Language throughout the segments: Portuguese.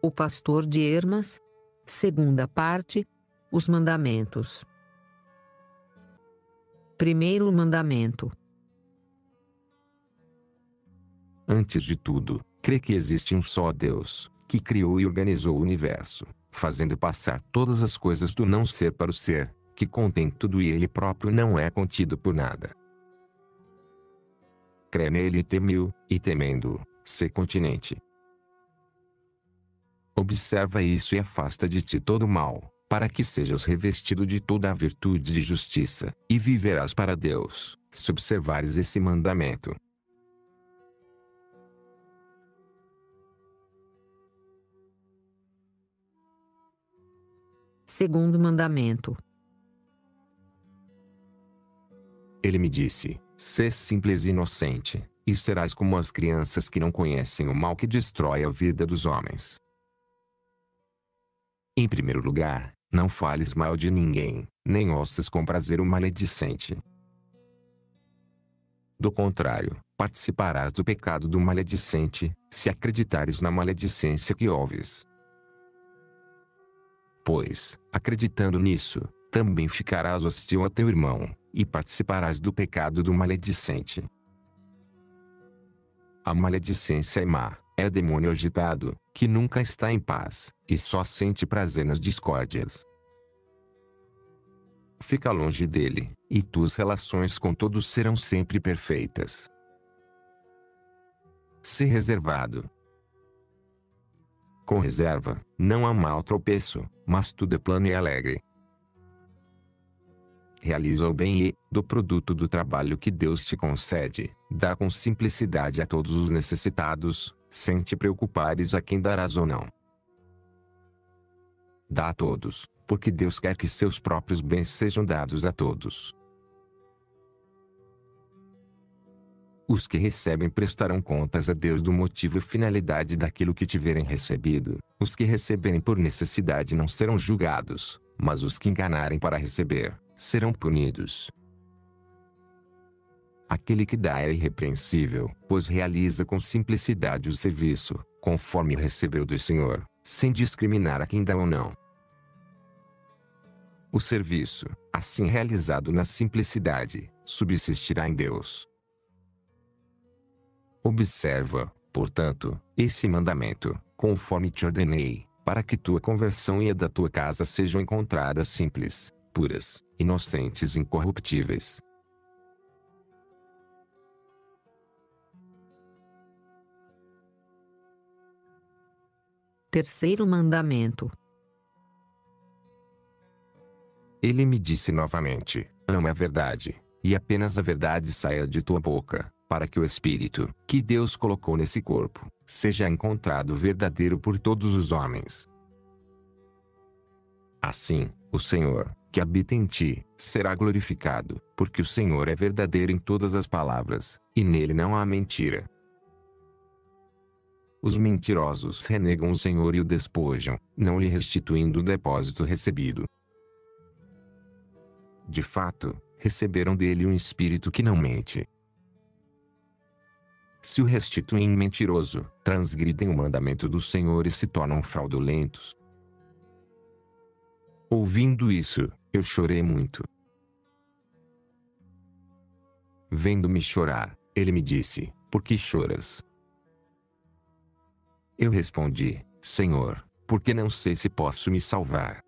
O pastor de Hermas, segunda parte, os mandamentos. Primeiro mandamento. Antes de tudo, crê que existe um só Deus, que criou e organizou o universo, fazendo passar todas as coisas do não ser para o ser, que contém tudo e ele próprio não é contido por nada. Crê nele e teme-o, e temendo-o, sê continente. Observa isso e afasta de ti todo o mal, para que sejas revestido de toda a virtude de justiça, e viverás para Deus, se observares esse mandamento. Segundo mandamento. Ele me disse: sê simples e inocente, e serás como as crianças que não conhecem o mal que destrói a vida dos homens. Em primeiro lugar, não fales mal de ninguém, nem ouças com prazer o maledicente. Do contrário, participarás do pecado do maledicente, se acreditares na maledicência que ouves. Pois, acreditando nisso, também ficarás hostil a teu irmão, e participarás do pecado do maledicente. A maledicência é má, é demônio agitado, que nunca está em paz, e só sente prazer nas discórdias. Fica longe dele, e tuas relações com todos serão sempre perfeitas. Sê reservado. Com reserva, não há mal tropeço, mas tudo é plano e alegre. Realiza o bem e, do produto do trabalho que Deus te concede, dá com simplicidade a todos os necessitados, sem te preocupares a quem darás ou não. Dá a todos, porque Deus quer que seus próprios bens sejam dados a todos. Os que recebem prestarão contas a Deus do motivo e finalidade daquilo que tiverem recebido. Os que receberem por necessidade não serão julgados, mas os que enganarem para receber, serão punidos. Aquele que dá é irrepreensível, pois realiza com simplicidade o serviço, conforme recebeu do Senhor, sem discriminar a quem dá ou não. O serviço, assim realizado na simplicidade, subsistirá em Deus. Observa, portanto, esse mandamento, conforme te ordenei, para que tua conversão e a da tua casa sejam encontradas simples, puras, inocentes e incorruptíveis. Terceiro mandamento. Ele me disse novamente: ama a verdade, e apenas a verdade saia de tua boca, para que o Espírito, que Deus colocou nesse corpo, seja encontrado verdadeiro por todos os homens. Assim, o Senhor, que habita em ti, será glorificado, porque o Senhor é verdadeiro em todas as palavras, e nele não há mentira. Os mentirosos renegam o Senhor e o despojam, não lhe restituindo o depósito recebido. De fato, receberam dele um espírito que não mente. Se o restituem mentiroso, transgridem o mandamento do Senhor e se tornam fraudulentos. Ouvindo isso, eu chorei muito. Vendo-me chorar, ele me disse: por que choras? Eu respondi: Senhor, porque não sei se posso me salvar.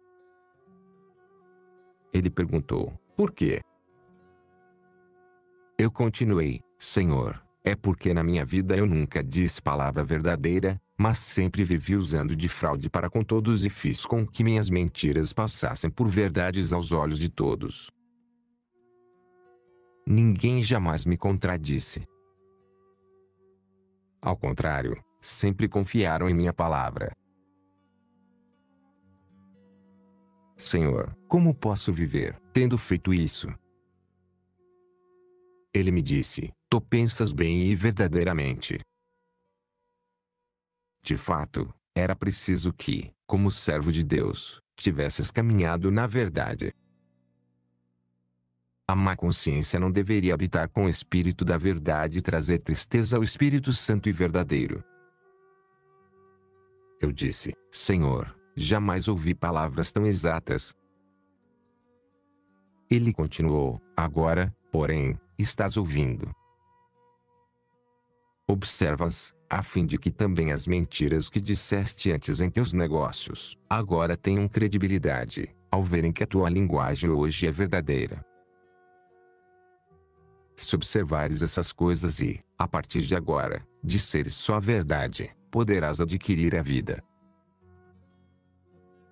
Ele perguntou: por quê? Eu continuei: Senhor, é porque na minha vida eu nunca disse palavra verdadeira, mas sempre vivi usando de fraude para com todos e fiz com que minhas mentiras passassem por verdades aos olhos de todos. Ninguém jamais me contradisse. Ao contrário, sempre confiaram em minha palavra. Senhor, como posso viver, tendo feito isso? Ele me disse: tu pensas bem e verdadeiramente. De fato, era preciso que, como servo de Deus, tivesses caminhado na verdade. A má consciência não deveria habitar com o Espírito da verdade e trazer tristeza ao Espírito Santo e verdadeiro. Eu disse: Senhor, jamais ouvi palavras tão exatas. Ele continuou: agora, porém, estás ouvindo. Observas, a fim de que também as mentiras que disseste antes em teus negócios, agora tenham credibilidade, ao verem que a tua linguagem hoje é verdadeira. Se observares essas coisas e, a partir de agora, disseres só a verdade, poderás adquirir a vida.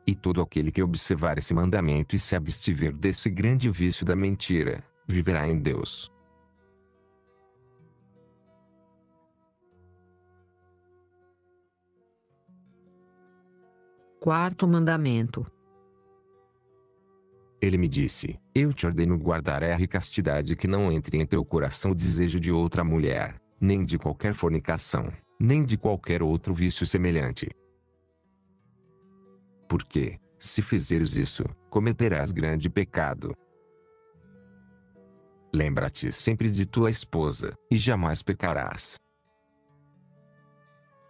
E todo aquele que observar esse mandamento e se abstiver desse grande vício da mentira, viverá em Deus. Quarto mandamento. Ele me disse: eu te ordeno guardar a castidade, que não entre em teu coração o desejo de outra mulher, nem de qualquer fornicação, nem de qualquer outro vício semelhante. Porque, se fizeres isso, cometerás grande pecado. Lembra-te sempre de tua esposa, e jamais pecarás.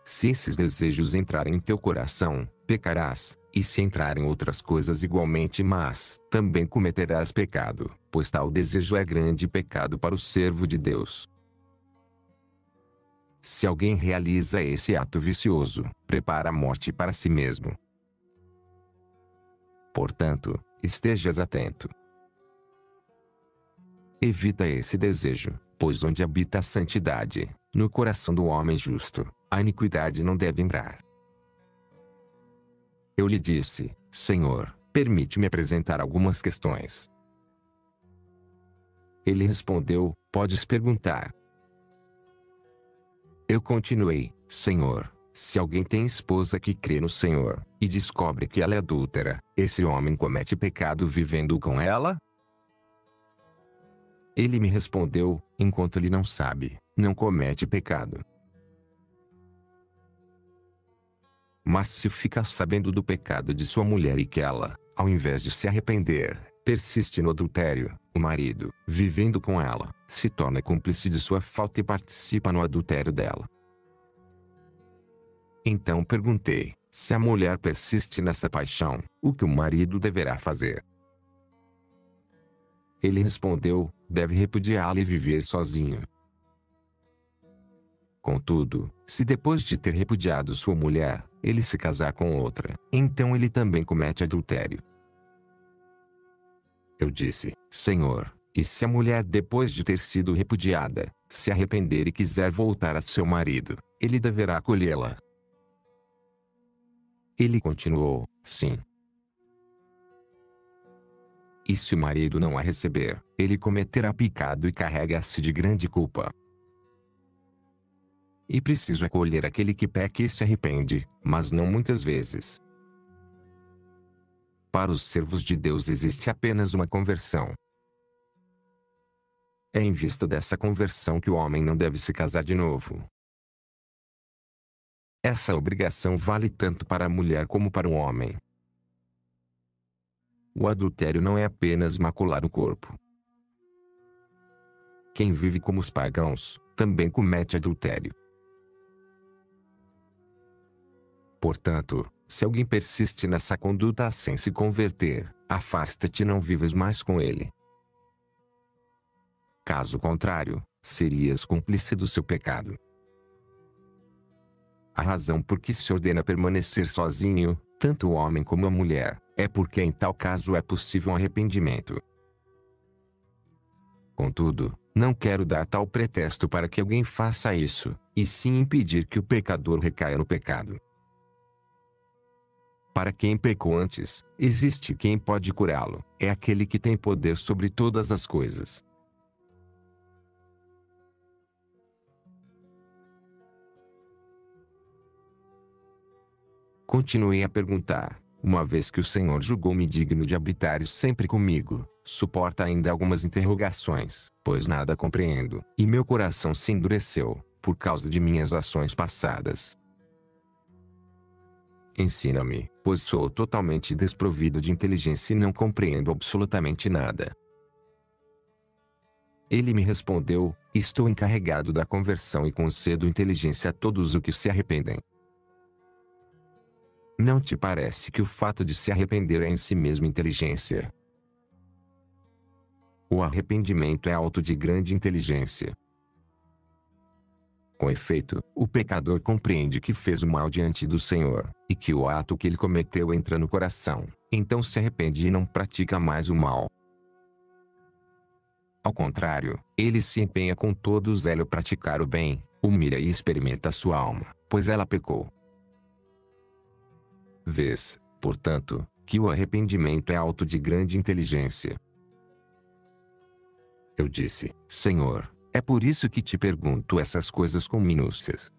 Se esses desejos entrarem em teu coração, pecarás, e se entrarem outras coisas igualmente más, também cometerás pecado, pois tal desejo é grande pecado para o servo de Deus. Se alguém realiza esse ato vicioso, prepara a morte para si mesmo. Portanto, estejas atento. Evita esse desejo, pois onde habita a santidade, no coração do homem justo, a iniquidade não deve entrar. Eu lhe disse: Senhor, permite-me apresentar algumas questões. Ele respondeu: podes perguntar. Eu continuei: Senhor, se alguém tem esposa que crê no Senhor, e descobre que ela é adúltera, esse homem comete pecado vivendo com ela? Ele me respondeu: enquanto ele não sabe, não comete pecado. Mas se fica sabendo do pecado de sua mulher e que ela, ao invés de se arrepender, persiste no adultério, o marido, vivendo com ela, se torna cúmplice de sua falta e participa no adultério dela. Então perguntei: se a mulher persiste nessa paixão, o que o marido deverá fazer? Ele respondeu: deve repudiá-la e viver sozinho. Contudo, se depois de ter repudiado sua mulher, ele se casar com outra, então ele também comete adultério. Eu disse: Senhor, e se a mulher depois de ter sido repudiada, se arrepender e quiser voltar a seu marido, ele deverá acolhê-la? Ele continuou: sim. E se o marido não a receber, ele cometerá pecado e carrega-se de grande culpa. E preciso acolher aquele que peca e se arrepende, mas não muitas vezes. Para os servos de Deus existe apenas uma conversão. É em vista dessa conversão que o homem não deve se casar de novo. Essa obrigação vale tanto para a mulher como para o homem. O adultério não é apenas macular o corpo. Quem vive como os pagãos, também comete adultério. Portanto, se alguém persiste nessa conduta sem se converter, afasta-te e não vives mais com ele. Caso contrário, serias cúmplice do seu pecado. A razão por que se ordena permanecer sozinho, tanto o homem como a mulher, é porque em tal caso é possível um arrependimento. Contudo, não quero dar tal pretexto para que alguém faça isso, e sim impedir que o pecador recaia no pecado. Para quem pecou antes, existe quem pode curá-lo, é aquele que tem poder sobre todas as coisas. Continuei a perguntar: uma vez que o Senhor julgou-me digno de habitares sempre comigo, suporta ainda algumas interrogações, pois nada compreendo, e meu coração se endureceu, por causa de minhas ações passadas. Ensina-me, pois sou totalmente desprovido de inteligência e não compreendo absolutamente nada. Ele me respondeu: estou encarregado da conversão e concedo inteligência a todos os que se arrependem. Não te parece que o fato de se arrepender é em si mesmo inteligência? O arrependimento é auto de grande inteligência. Com efeito, o pecador compreende que fez o mal diante do Senhor, e que o ato que ele cometeu entra no coração, então se arrepende e não pratica mais o mal. Ao contrário, ele se empenha com todo o zelo praticar o bem, humilha e experimenta sua alma, pois ela pecou. Vês, portanto, que o arrependimento é auto de grande inteligência. Eu disse, Senhor, é por isso que te pergunto essas coisas com minúcias.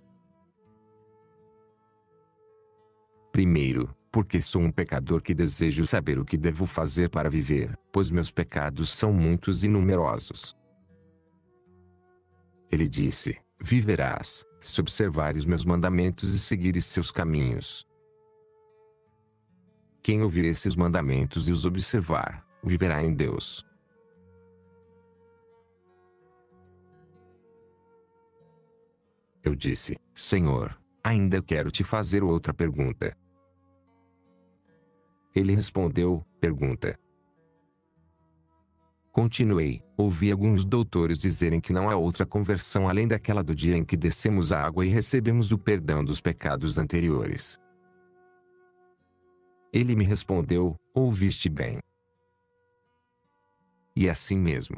Primeiro, porque sou um pecador que desejo saber o que devo fazer para viver, pois meus pecados são muitos e numerosos. Ele disse, viverás, se observares meus mandamentos e seguires seus caminhos. Quem ouvir esses mandamentos e os observar, viverá em Deus. Eu disse, Senhor, ainda quero te fazer outra pergunta. Ele respondeu, pergunta. Continuei, ouvi alguns doutores dizerem que não há outra conversão além daquela do dia em que descemos a água e recebemos o perdão dos pecados anteriores. Ele me respondeu, ouviste bem. E assim mesmo.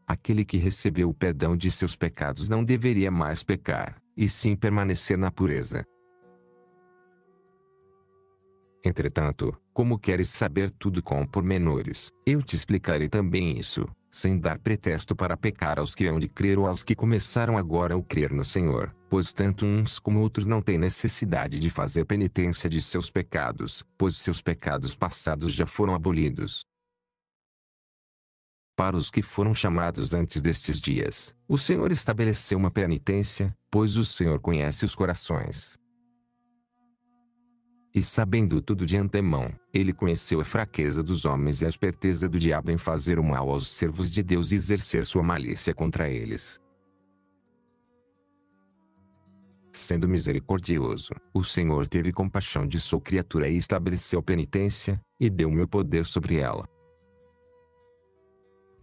Aquele que recebeu o perdão de seus pecados não deveria mais pecar, e sim permanecer na pureza. Entretanto, como queres saber tudo com pormenores, eu te explicarei também isso, sem dar pretexto para pecar aos que hão de crer ou aos que começaram agora a crer no Senhor, pois tanto uns como outros não têm necessidade de fazer penitência de seus pecados, pois seus pecados passados já foram abolidos. Para os que foram chamados antes destes dias, o Senhor estabeleceu uma penitência, pois o Senhor conhece os corações. E sabendo tudo de antemão, ele conheceu a fraqueza dos homens e a esperteza do diabo em fazer o mal aos servos de Deus e exercer sua malícia contra eles. Sendo misericordioso, o Senhor teve compaixão de sua criatura e estabeleceu penitência, e deu-me o poder sobre ela.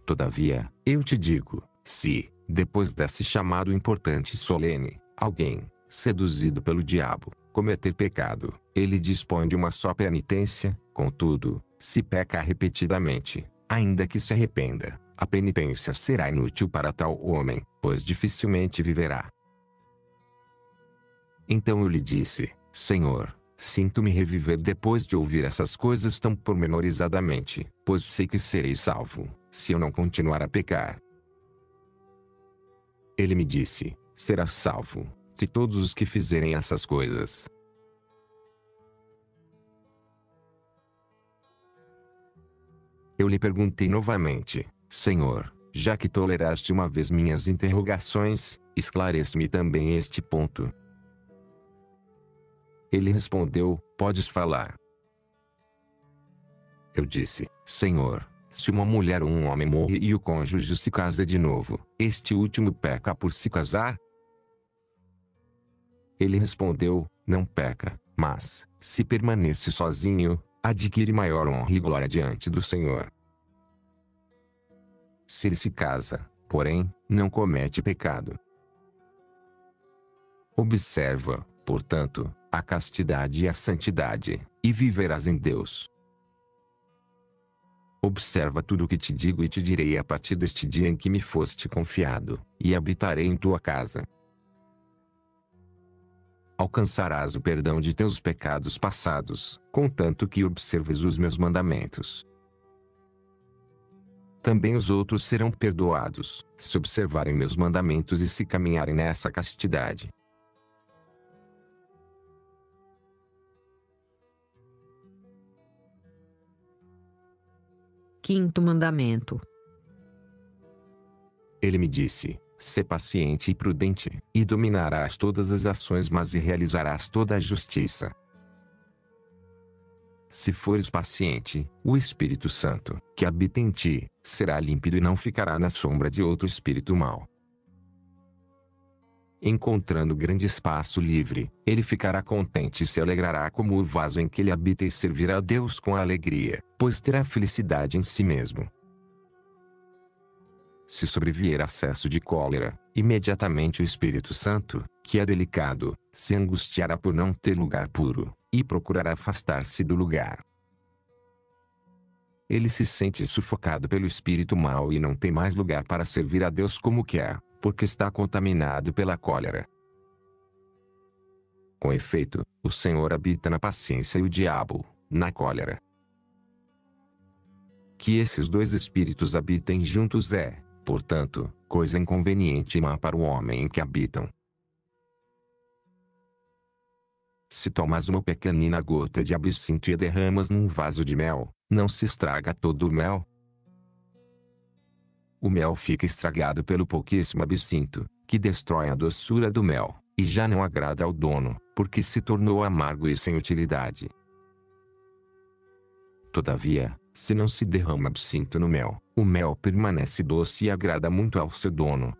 Todavia, eu te digo, se, depois desse chamado importante e solene, alguém, seduzido pelo diabo, cometer pecado, ele dispõe de uma só penitência, contudo, se peca repetidamente, ainda que se arrependa, a penitência será inútil para tal homem, pois dificilmente viverá. Então eu lhe disse, Senhor, sinto-me reviver depois de ouvir essas coisas tão pormenorizadamente, pois sei que serei salvo, se eu não continuar a pecar. Ele me disse, serás salvo, de todos os que fizerem essas coisas. Eu lhe perguntei novamente, Senhor, já que toleraste uma vez minhas interrogações, esclarece-me também este ponto. Ele respondeu, podes falar. Eu disse, Senhor, se uma mulher ou um homem morre e o cônjuge se casa de novo, este último peca por se casar? Ele respondeu, não peca, mas, se permanece sozinho, adquire maior honra e glória diante do Senhor. Se ele se casa, porém, não comete pecado. Observa, portanto, a castidade e a santidade, e viverás em Deus. Observa tudo o que te digo e te direi a partir deste dia em que me foste confiado, e habitarei em tua casa. Alcançarás o perdão de teus pecados passados, contanto que observes os meus mandamentos. Também os outros serão perdoados, se observarem meus mandamentos e se caminharem nessa castidade. Quinto mandamento. Ele me disse, sê paciente e prudente, e dominarás todas as ações mas e realizarás toda a justiça. Se fores paciente, o Espírito Santo, que habita em ti, será límpido e não ficará na sombra de outro espírito mau. encontrando grande espaço livre, ele ficará contente e se alegrará como o vaso em que ele habita e servirá a Deus com alegria, pois terá felicidade em si mesmo. Se sobrevier acesso de cólera, imediatamente o Espírito Santo, que é delicado, se angustiará por não ter lugar puro, e procurará afastar-se do lugar. Ele se sente sufocado pelo espírito mau e não tem mais lugar para servir a Deus como quer, porque está contaminado pela cólera. Com efeito, o Senhor habita na paciência e o diabo, na cólera. Que esses dois espíritos habitem juntos é, portanto, coisa inconveniente e má para o homem em que habitam. Se tomas uma pequenina gota de absinto e a derramas num vaso de mel, não se estraga todo o mel? O mel fica estragado pelo pouquíssimo absinto, que destrói a doçura do mel, e já não agrada ao dono, porque se tornou amargo e sem utilidade. Todavia, se não se derrama absinto no mel, o mel permanece doce e agrada muito ao seu dono.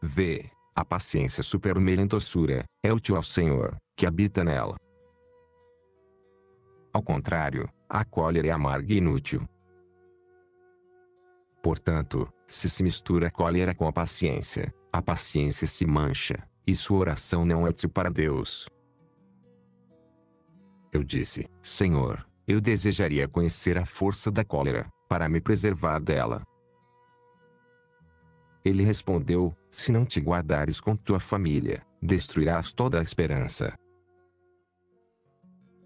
Vê, a paciência supera o mel em doçura, é útil ao Senhor, que habita nela. Ao contrário, a cólera é amarga e inútil. Portanto, se mistura a cólera com a paciência se mancha, e sua oração não é útil para Deus. Eu disse, Senhor, eu desejaria conhecer a força da cólera, para me preservar dela. Ele respondeu, se não te guardares com tua família, destruirás toda a esperança.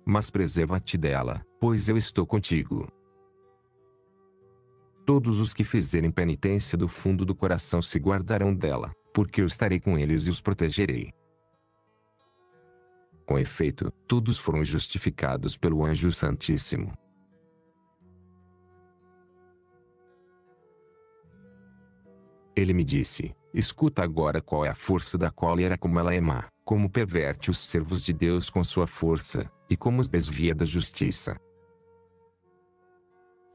Mas preserva-te dela, pois eu estou contigo. Todos os que fizerem penitência do fundo do coração se guardarão dela, porque eu estarei com eles e os protegerei. Com efeito, todos foram justificados pelo Anjo Santíssimo. Ele me disse, escuta agora qual é a força da cólera, como ela é má, como perverte os servos de Deus com sua força, e como os desvia da justiça.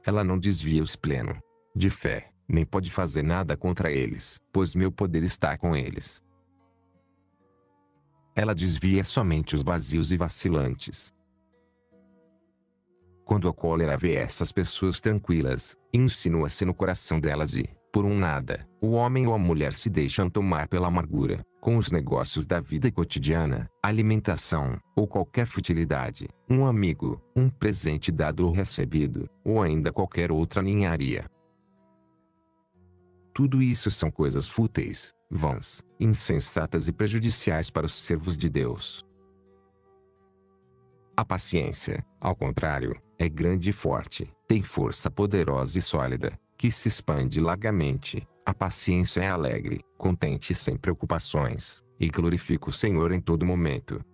Ela não desvia os plenos de fé, nem pode fazer nada contra eles, pois meu poder está com eles. Ela desvia somente os vazios e vacilantes. Quando a cólera vê essas pessoas tranquilas, insinua-se no coração delas e, por um nada, o homem ou a mulher se deixam tomar pela amargura, com os negócios da vida cotidiana, alimentação, ou qualquer futilidade, um amigo, um presente dado ou recebido, ou ainda qualquer outra ninharia. Tudo isso são coisas fúteis, vãs, insensatas e prejudiciais para os servos de Deus. A paciência, ao contrário, é grande e forte, tem força poderosa e sólida, que se expande largamente. A paciência é alegre, contente e sem preocupações, e glorifica o Senhor em todo momento.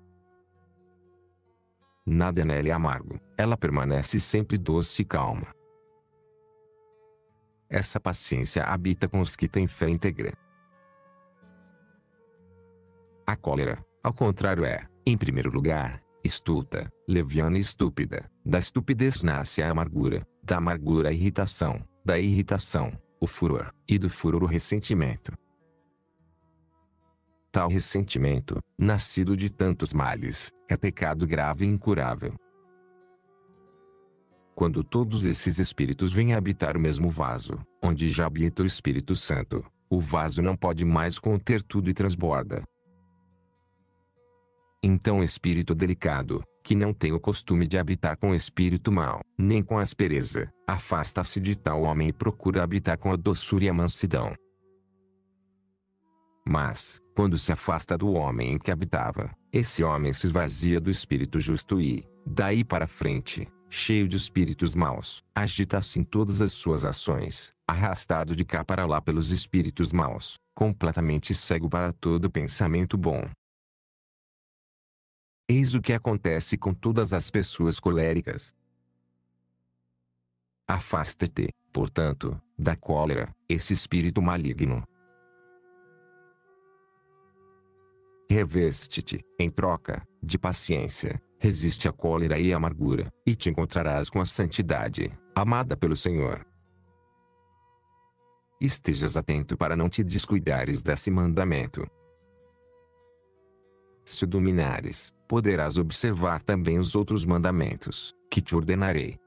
Nada nela é amargo, ela permanece sempre doce e calma. Essa paciência habita com os que têm fé íntegra. A cólera, ao contrário, é, em primeiro lugar, estulta, leviana e estúpida. Da estupidez nasce a amargura, da amargura a irritação, da irritação, o furor, e do furor o ressentimento. Tal ressentimento, nascido de tantos males, é pecado grave e incurável. Quando todos esses espíritos vêm habitar o mesmo vaso, onde já habita o Espírito Santo, o vaso não pode mais conter tudo e transborda. Então o espírito delicado, que não tem o costume de habitar com o espírito mau, nem com aspereza, afasta-se de tal homem e procura habitar com a doçura e a mansidão. Mas, quando se afasta do homem em que habitava, esse homem se esvazia do espírito justo e, daí para frente, cheio de espíritos maus, agita-se em todas as suas ações, arrastado de cá para lá pelos espíritos maus, completamente cego para todo pensamento bom. Eis o que acontece com todas as pessoas coléricas. Afasta-te, portanto, da cólera, esse espírito maligno. Reveste-te, em troca, de paciência, resiste à cólera e à amargura, e te encontrarás com a santidade, amada pelo Senhor. estejas atento para não te descuidares desse mandamento. Se o dominares, poderás observar também os outros mandamentos, que te ordenarei.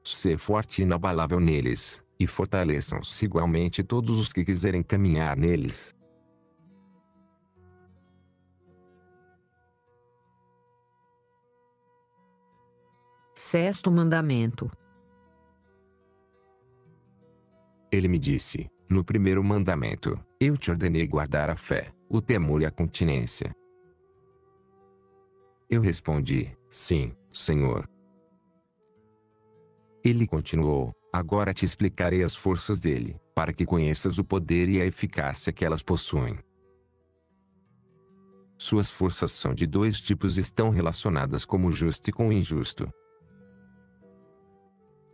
Sê forte e inabalável neles, e fortaleçam-se igualmente todos os que quiserem caminhar neles. Sexto mandamento. Ele me disse, no primeiro mandamento, eu te ordenei guardar a fé, o temor e a continência. Eu respondi, sim, Senhor. Ele continuou, agora te explicarei as forças dele, para que conheças o poder e a eficácia que elas possuem. Suas forças são de dois tipos e estão relacionadas com o justo e com o injusto.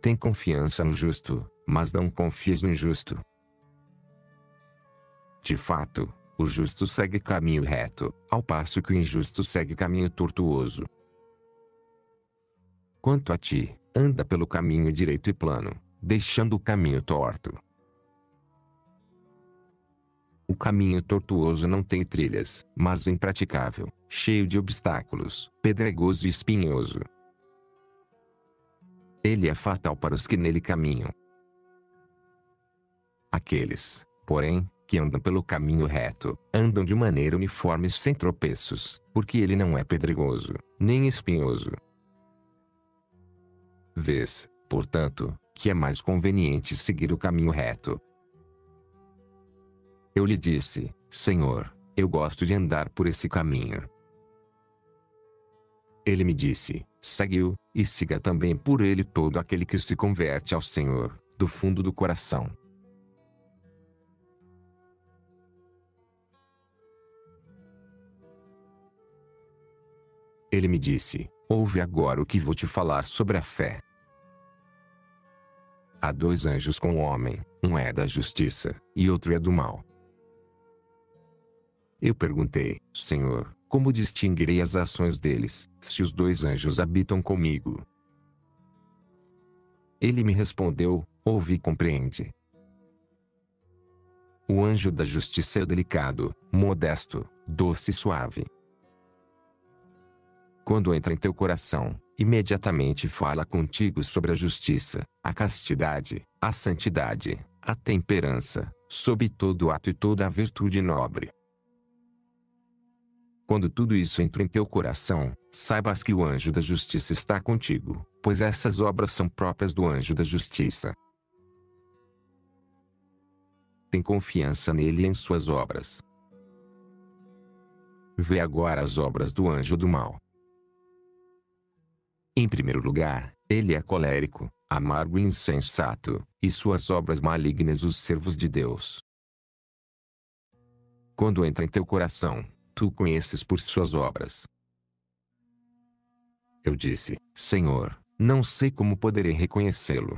Tem confiança no justo, mas não confies no injusto. De fato, o justo segue caminho reto, ao passo que o injusto segue caminho tortuoso. Quanto a ti, anda pelo caminho direito e plano, deixando o caminho torto. O caminho tortuoso não tem trilhas, mas é impraticável, cheio de obstáculos, pedregoso e espinhoso. Ele é fatal para os que nele caminham. Aqueles, porém, que andam pelo caminho reto, andam de maneira uniforme sem tropeços, porque ele não é pedregoso, nem espinhoso. Vês, portanto, que é mais conveniente seguir o caminho reto. Eu lhe disse, Senhor, eu gosto de andar por esse caminho. Ele me disse, segue-o, e siga também por ele todo aquele que se converte ao Senhor, do fundo do coração. Ele me disse, ouve agora o que vou te falar sobre a fé. Há dois anjos com o homem, um é da justiça, e outro é do mal. Eu perguntei, Senhor, como distinguirei as ações deles, se os dois anjos habitam comigo? Ele me respondeu, ouve e compreende. O anjo da justiça é delicado, modesto, doce e suave. Quando entra em teu coração, imediatamente fala contigo sobre a justiça, a castidade, a santidade, a temperança, sobre todo ato e toda a virtude nobre. Quando tudo isso entra em teu coração, saibas que o anjo da justiça está contigo, pois essas obras são próprias do anjo da justiça. Tem confiança nele e em suas obras. Vê agora as obras do anjo do mal. Em primeiro lugar, ele é colérico, amargo e insensato, e suas obras malignas os servos de Deus. Quando entra em teu coração, tu o conheces por suas obras. Eu disse, Senhor, não sei como poderei reconhecê-lo.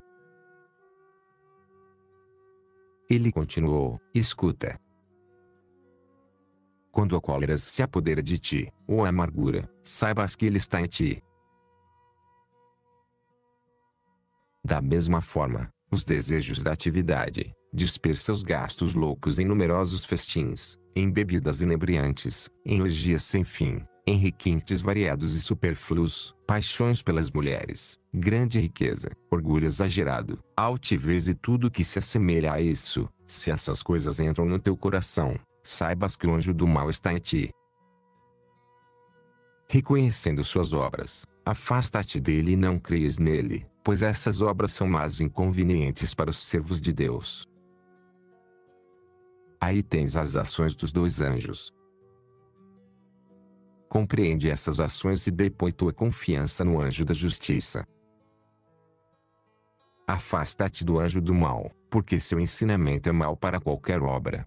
Ele continuou, escuta. Quando a cólera se apodera de ti, ou a amargura, saibas que ele está em ti. Da mesma forma, os desejos da atividade, dispersa os gastos loucos em numerosos festins, em bebidas inebriantes, em orgias sem fim, em requintes variados e supérfluos, paixões pelas mulheres, grande riqueza, orgulho exagerado, altivez e tudo que se assemelha a isso. Se essas coisas entram no teu coração, saibas que o anjo do mal está em ti. Reconhecendo suas obras, afasta-te dele e não creias nele, pois essas obras são más e inconvenientes para os servos de Deus. Aí tens as ações dos dois anjos. Compreende essas ações e depõe tua confiança no anjo da justiça. Afasta-te do anjo do mal, porque seu ensinamento é mau para qualquer obra.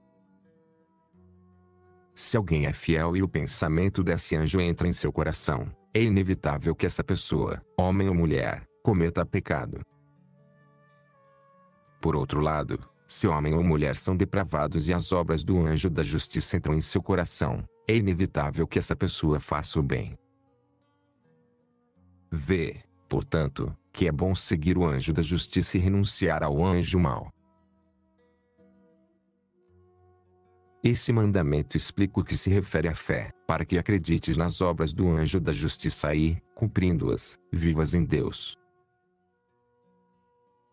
Se alguém é fiel e o pensamento desse anjo entra em seu coração, é inevitável que essa pessoa, homem ou mulher, cometa pecado. Por outro lado, se homem ou mulher são depravados e as obras do anjo da justiça entram em seu coração, é inevitável que essa pessoa faça o bem. Vê, portanto, que é bom seguir o anjo da justiça e renunciar ao anjo mau. Esse mandamento explica o que se refere à fé, para que acredites nas obras do anjo da justiça e, cumprindo-as, vivas em Deus.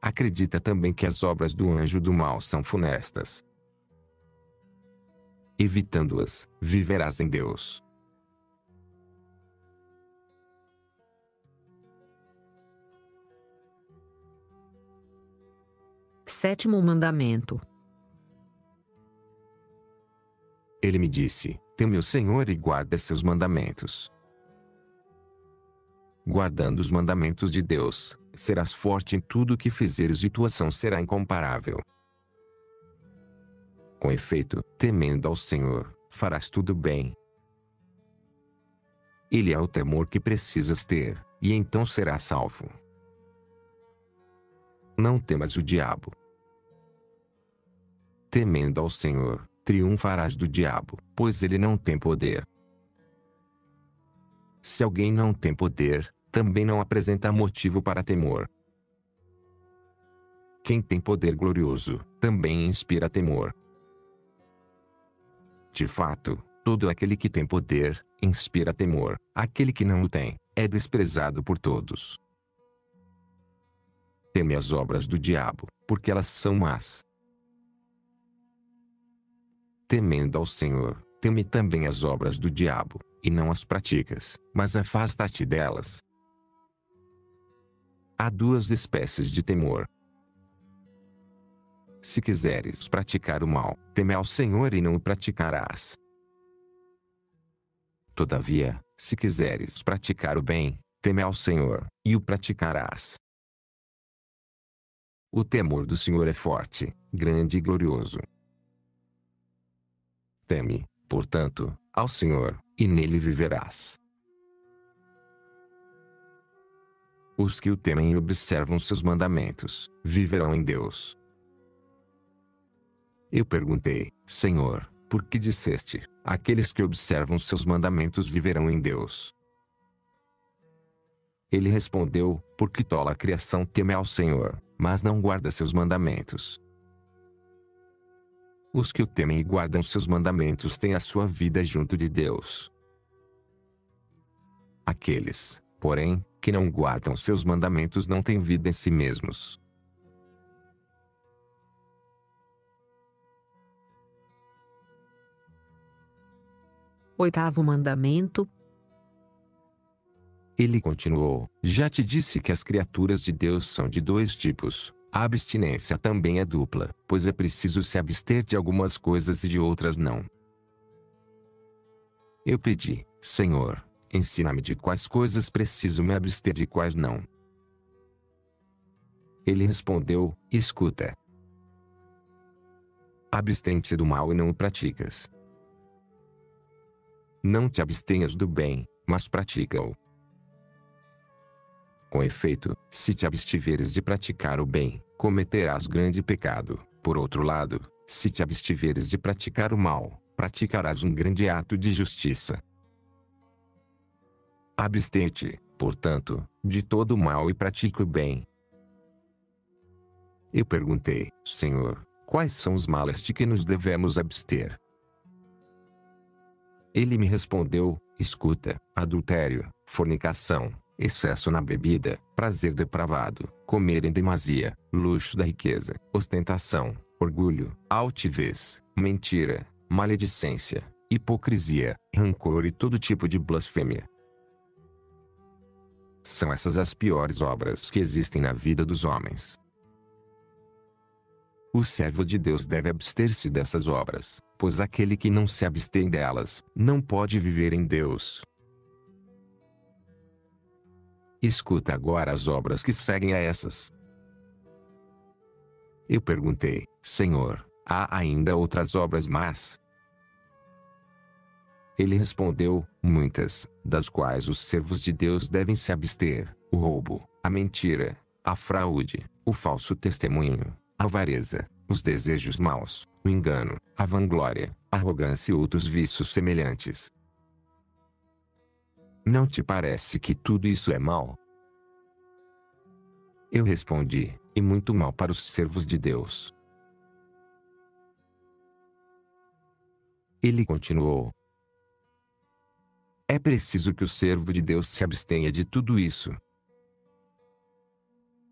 Acredita também que as obras do anjo do mal são funestas. Evitando-as, viverás em Deus. Sétimo mandamento. Ele me disse: teme o Senhor e guarda seus mandamentos. Guardando os mandamentos de Deus, serás forte em tudo o que fizeres e tua ação será incomparável. Com efeito, temendo ao Senhor, farás tudo bem. Ele é o temor que precisas ter, e então serás salvo. Não temas o diabo. Temendo ao Senhor, triunfarás do diabo, pois ele não tem poder. Se alguém não tem poder, também não apresenta motivo para temor. Quem tem poder glorioso, também inspira temor. De fato, todo aquele que tem poder, inspira temor. Aquele que não o tem, é desprezado por todos. Teme as obras do diabo, porque elas são más. Temendo ao Senhor, teme também as obras do diabo, e não as praticas, mas afasta-te delas. Há duas espécies de temor. Se quiseres praticar o mal, teme ao Senhor e não o praticarás. Todavia, se quiseres praticar o bem, teme ao Senhor, e o praticarás. O temor do Senhor é forte, grande e glorioso. Teme, portanto, ao Senhor, e nele viverás. Os que o temem e observam seus mandamentos, viverão em Deus. Eu perguntei: Senhor, por que disseste, aqueles que observam seus mandamentos viverão em Deus? Ele respondeu: porque toda a criação teme ao Senhor, mas não guarda seus mandamentos. Os que o temem e guardam seus mandamentos têm a sua vida junto de Deus. Aqueles, porém, que não guardam seus mandamentos não têm vida em si mesmos. Oitavo mandamento. Ele continuou: já te disse que as criaturas de Deus são de dois tipos. A abstinência também é dupla, pois é preciso se abster de algumas coisas e de outras não. Eu pedi: Senhor, ensina-me de quais coisas preciso me abster e de quais não. Ele respondeu: escuta. Abstente do mal e não o praticas. Não te abstenhas do bem, mas pratica-o. Com efeito, se te abstiveres de praticar o bem, cometerás grande pecado. Por outro lado, se te abstiveres de praticar o mal, praticarás um grande ato de justiça. Abstente, portanto, de todo o mal e pratica o bem. Eu perguntei: Senhor, quais são os males de que nos devemos abster? Ele me respondeu: escuta, adultério, fornicação, excesso na bebida, prazer depravado, comer em demasia, luxo da riqueza, ostentação, orgulho, altivez, mentira, maledicência, hipocrisia, rancor e todo tipo de blasfêmia. São essas as piores obras que existem na vida dos homens. O servo de Deus deve abster-se dessas obras, pois aquele que não se abstém delas, não pode viver em Deus. Escuta agora as obras que seguem a essas. Eu perguntei: Senhor, há ainda outras obras más? Ele respondeu: muitas, das quais os servos de Deus devem se abster: o roubo, a mentira, a fraude, o falso testemunho, a avareza, os desejos maus, o engano, a vanglória, a arrogância e outros vícios semelhantes. Não te parece que tudo isso é mal? Eu respondi: e muito mal para os servos de Deus. Ele continuou: é preciso que o servo de Deus se abstenha de tudo isso.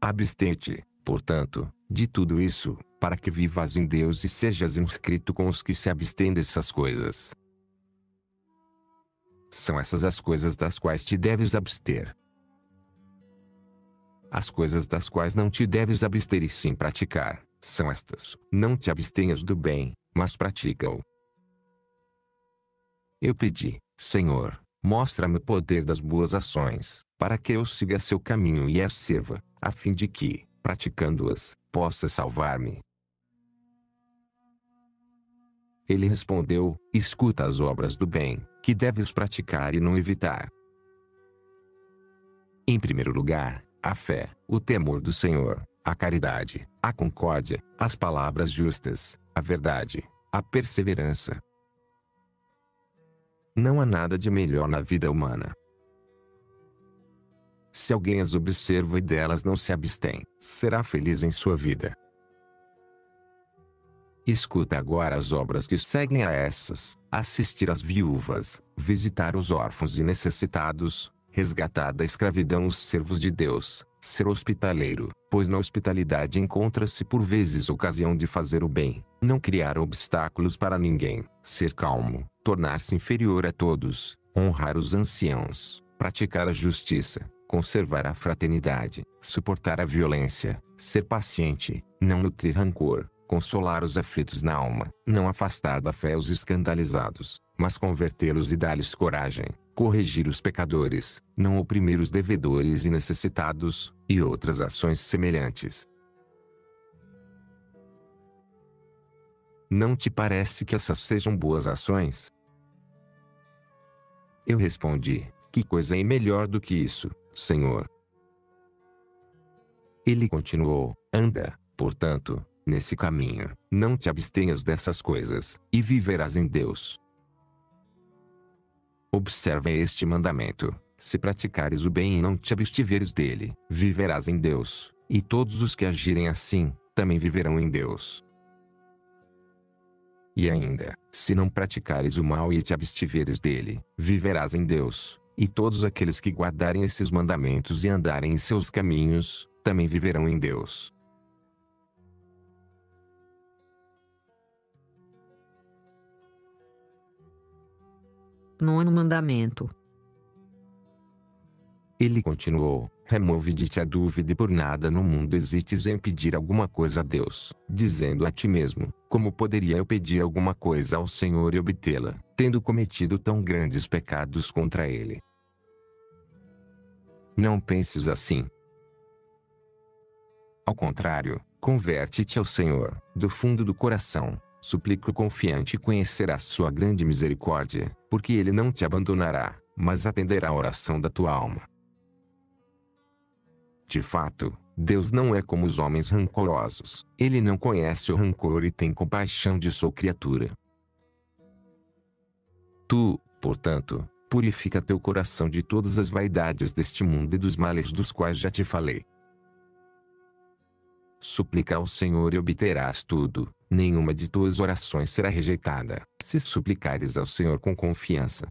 Abstente, portanto, de tudo isso, para que vivas em Deus e sejas inscrito com os que se abstêm dessas coisas. São essas as coisas das quais te deves abster. As coisas das quais não te deves abster e sim praticar, são estas: não te abstenhas do bem, mas pratica-o. Eu pedi: Senhor, mostra-me o poder das boas ações, para que eu siga seu caminho e as sirva, a fim de que, praticando-as, possa salvar-me. Ele respondeu: escuta as obras do bem, que deves praticar e não evitar. Em primeiro lugar, a fé, o temor do Senhor, a caridade, a concórdia, as palavras justas, a verdade, a perseverança. Não há nada de melhor na vida humana. Se alguém as observa e delas não se abstém, será feliz em sua vida. Escuta agora as obras que seguem a essas: assistir às viúvas, visitar os órfãos e necessitados, resgatar da escravidão os servos de Deus, ser hospitaleiro, pois na hospitalidade encontra-se por vezes ocasião de fazer o bem, não criar obstáculos para ninguém, ser calmo, tornar-se inferior a todos, honrar os anciãos, praticar a justiça, conservar a fraternidade, suportar a violência, ser paciente, não nutrir rancor, consolar os aflitos na alma, não afastar da fé os escandalizados, mas convertê-los e dar-lhes coragem, corrigir os pecadores, não oprimir os devedores e necessitados, e outras ações semelhantes. Não te parece que essas sejam boas ações? Eu respondi: que coisa é melhor do que isso, Senhor? Ele continuou: anda, portanto, nesse caminho, não te abstenhas dessas coisas, e viverás em Deus. Observa este mandamento: se praticares o bem e não te abstiveres dele, viverás em Deus, e todos os que agirem assim, também viverão em Deus. E ainda, se não praticares o mal e te abstiveres dele, viverás em Deus, e todos aqueles que guardarem esses mandamentos e andarem em seus caminhos, também viverão em Deus. Nono mandamento. Ele continuou: remove de ti a dúvida e por nada no mundo hesites em pedir alguma coisa a Deus, dizendo a ti mesmo: como poderia eu pedir alguma coisa ao Senhor e obtê-la, tendo cometido tão grandes pecados contra Ele? Não penses assim. Ao contrário, converte-te ao Senhor, do fundo do coração, suplico confiante e conhecerás sua grande misericórdia, porque Ele não te abandonará, mas atenderá a oração da tua alma. De fato, Deus não é como os homens rancorosos. Ele não conhece o rancor e tem compaixão de sua criatura. Tu, portanto, purifica teu coração de todas as vaidades deste mundo e dos males dos quais já te falei. Suplica ao Senhor e obterás tudo, nenhuma de tuas orações será rejeitada, se suplicares ao Senhor com confiança.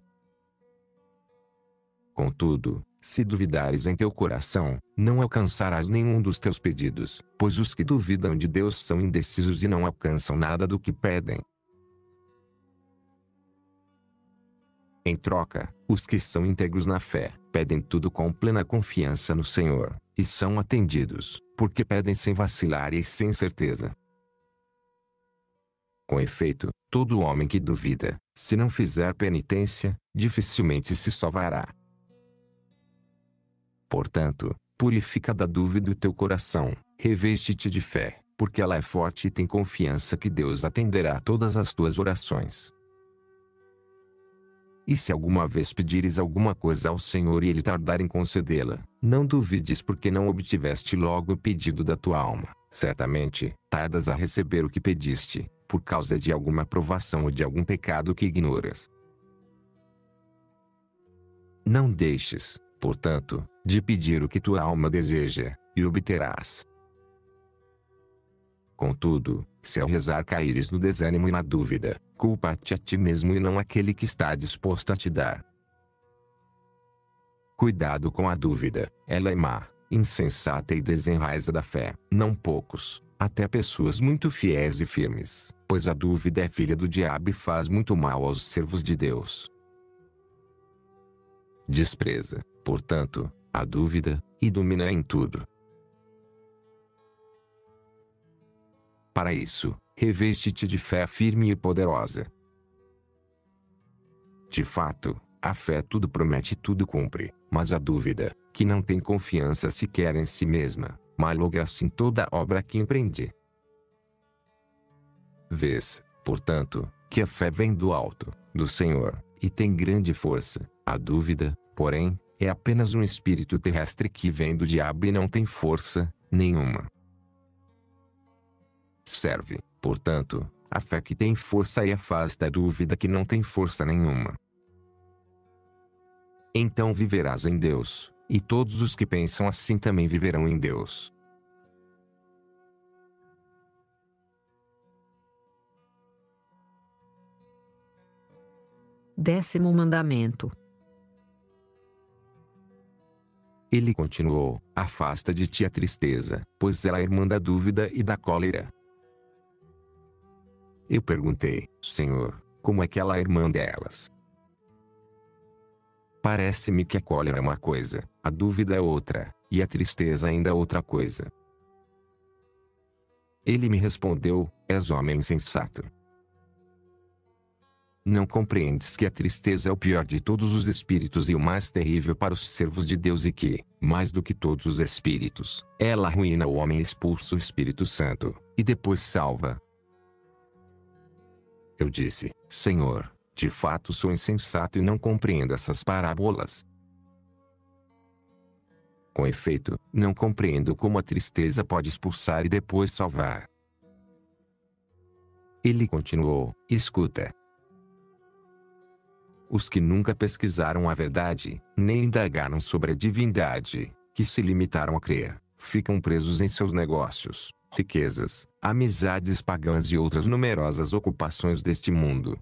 Contudo, se duvidares em teu coração, não alcançarás nenhum dos teus pedidos, pois os que duvidam de Deus são indecisos e não alcançam nada do que pedem. Em troca, os que são íntegros na fé, pedem tudo com plena confiança no Senhor, e são atendidos, porque pedem sem vacilar e sem certeza. Com efeito, todo homem que duvida, se não fizer penitência, dificilmente se salvará. Portanto, purifica da dúvida o teu coração, reveste-te de fé, porque ela é forte e tem confiança que Deus atenderá a todas as tuas orações. E se alguma vez pedires alguma coisa ao Senhor e Ele tardar em concedê-la, não duvides porque não obtiveste logo o pedido da tua alma. Certamente, tardas a receber o que pediste, por causa de alguma provação ou de algum pecado que ignoras. Não deixes, portanto, de pedir o que tua alma deseja, e obterás. Contudo, se ao rezar caíres no desânimo e na dúvida, Culpa-te a ti mesmo e não aquele que está disposto a te dar. Cuidado com a dúvida, ela é má, insensata e desenraiza da fé. Não poucos, até pessoas muito fiéis e firmes, pois a dúvida é filha do diabo e faz muito mal aos servos de Deus. Despreza, portanto, a dúvida, e domina em tudo. Para isso, reveste-te de fé firme e poderosa. De fato, a fé tudo promete e tudo cumpre, mas a dúvida, que não tem confiança sequer em si mesma, malogra assim toda a obra que empreende. Vês, portanto, que a fé vem do alto, do Senhor, e tem grande força. A dúvida, porém, é apenas um espírito terrestre que vem do diabo e não tem força nenhuma. Serve, portanto, a fé que tem força e afasta a dúvida que não tem força nenhuma. Então viverás em Deus, e todos os que pensam assim também viverão em Deus. Décimo mandamento. Ele continuou: afasta de ti a tristeza, pois ela é irmã da dúvida e da cólera. Eu perguntei: Senhor, como é que ela é irmã delas? Parece-me que a cólera é uma coisa, a dúvida é outra, e a tristeza ainda é outra coisa. Ele me respondeu: és homem insensato. Não compreendes que a tristeza é o pior de todos os espíritos e o mais terrível para os servos de Deus e que, mais do que todos os espíritos, ela arruína o homem e expulsa o Espírito Santo, e depois salva. Eu disse: Senhor, de fato sou insensato e não compreendo essas parábolas. Com efeito, não compreendo como a tristeza pode expulsar e depois salvar. Ele continuou: escuta. Os que nunca pesquisaram a verdade, nem indagaram sobre a divindade, que se limitaram a crer, ficam presos em seus negócios, riquezas, amizades pagãs e outras numerosas ocupações deste mundo.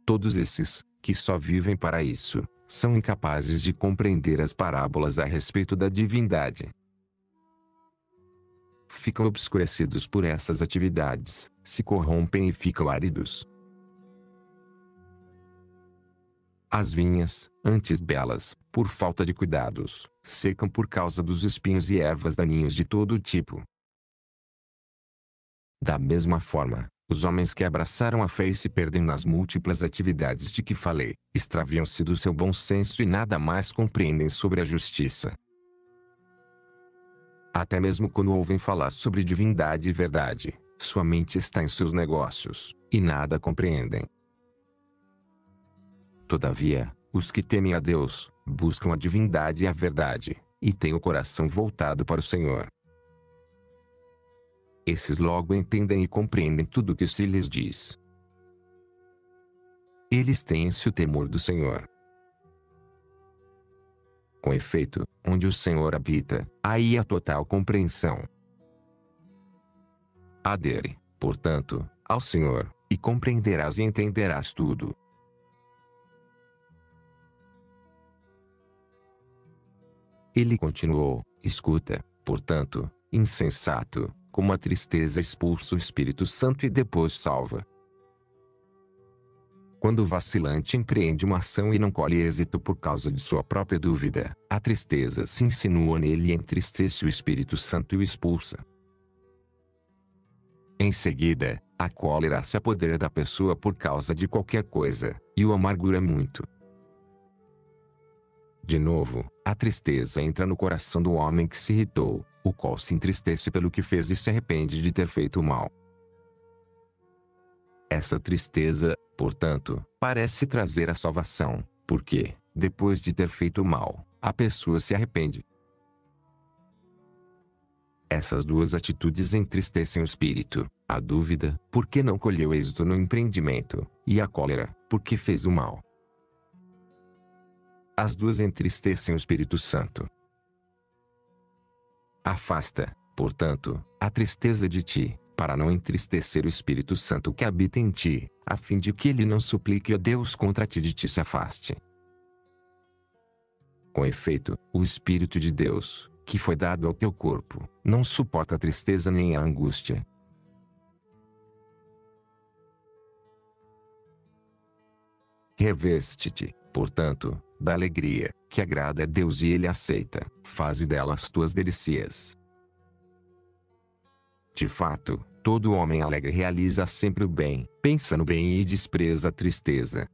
Todos esses, que só vivem para isso, são incapazes de compreender as parábolas a respeito da divindade. Ficam obscurecidos por essas atividades, se corrompem e ficam áridos. As vinhas, antes belas, por falta de cuidados, secam por causa dos espinhos e ervas daninhos de todo tipo. Da mesma forma, os homens que abraçaram a fé e se perdem nas múltiplas atividades de que falei, extraviam-se do seu bom senso e nada mais compreendem sobre a justiça. Até mesmo quando ouvem falar sobre divindade e verdade, sua mente está em seus negócios, e nada compreendem. Todavia, os que temem a Deus, buscam a divindade e a verdade, e têm o coração voltado para o Senhor. Esses logo entendem e compreendem tudo o que se lhes diz. Eles têm-se o temor do Senhor. Com efeito, onde o Senhor habita, aí há total compreensão. Adere, portanto, ao Senhor, e compreenderás e entenderás tudo. Ele continuou: escuta, portanto, insensato, como a tristeza expulsa o Espírito Santo e depois salva. Quando o vacilante empreende uma ação e não colhe êxito por causa de sua própria dúvida, a tristeza se insinua nele e entristece o Espírito Santo e o expulsa. Em seguida, a cólera se apodera da pessoa por causa de qualquer coisa, e o amargura muito. De novo, a tristeza entra no coração do homem que se irritou, o qual se entristece pelo que fez e se arrepende de ter feito o mal. Essa tristeza, portanto, parece trazer a salvação, porque, depois de ter feito o mal, a pessoa se arrepende. Essas duas atitudes entristecem o espírito: a dúvida, porque não colheu êxito no empreendimento, e a cólera, porque fez o mal. As duas entristecem o Espírito Santo. Afasta, portanto, a tristeza de ti, para não entristecer o Espírito Santo que habita em ti, a fim de que ele não suplique a Deus contra ti de ti se afaste. Com efeito, o Espírito de Deus, que foi dado ao teu corpo, não suporta a tristeza nem a angústia. Reveste-te, portanto, da alegria, que agrada a Deus e Ele aceita, faze dela as tuas delícias. De fato, todo homem alegre realiza sempre o bem, pensa no bem e despreza a tristeza.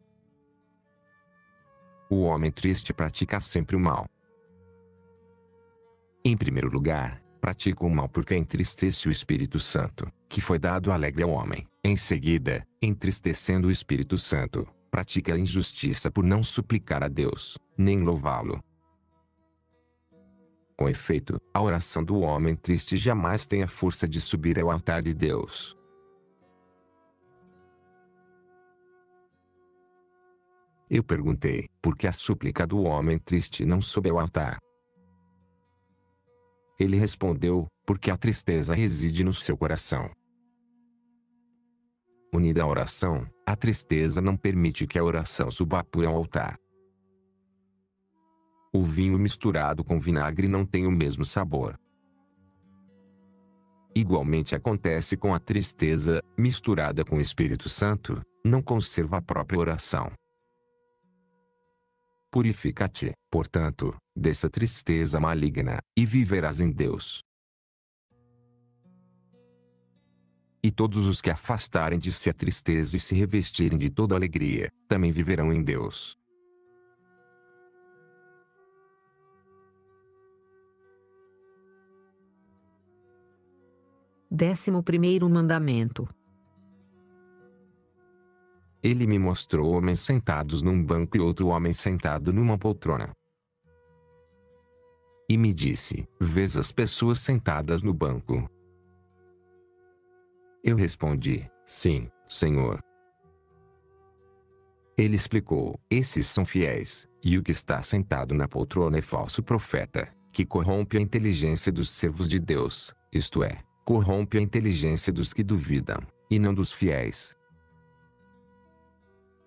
O homem triste pratica sempre o mal. Em primeiro lugar, pratica o mal porque entristece o Espírito Santo, que foi dado alegre ao homem. Em seguida, entristecendo o Espírito Santo, pratica a injustiça por não suplicar a Deus, nem louvá-lo. Com efeito, a oração do homem triste jamais tem a força de subir ao altar de Deus. Eu perguntei, por que a súplica do homem triste não sobe ao altar? Ele respondeu, porque a tristeza reside no seu coração. Unida à oração, a tristeza não permite que a oração suba por ao altar. O vinho misturado com vinagre não tem o mesmo sabor. Igualmente acontece com a tristeza, misturada com o Espírito Santo, não conserva a própria oração. Purifica-te, portanto, dessa tristeza maligna, e viverás em Deus. E todos os que afastarem de si a tristeza e se revestirem de toda alegria, também viverão em Deus. Décimo primeiro mandamento. Ele me mostrou homens sentados num banco e outro homem sentado numa poltrona. E me disse, vês as pessoas sentadas no banco? Eu respondi, sim, Senhor. Ele explicou, esses são fiéis, e o que está sentado na poltrona é falso profeta, que corrompe a inteligência dos servos de Deus, isto é, corrompe a inteligência dos que duvidam, e não dos fiéis.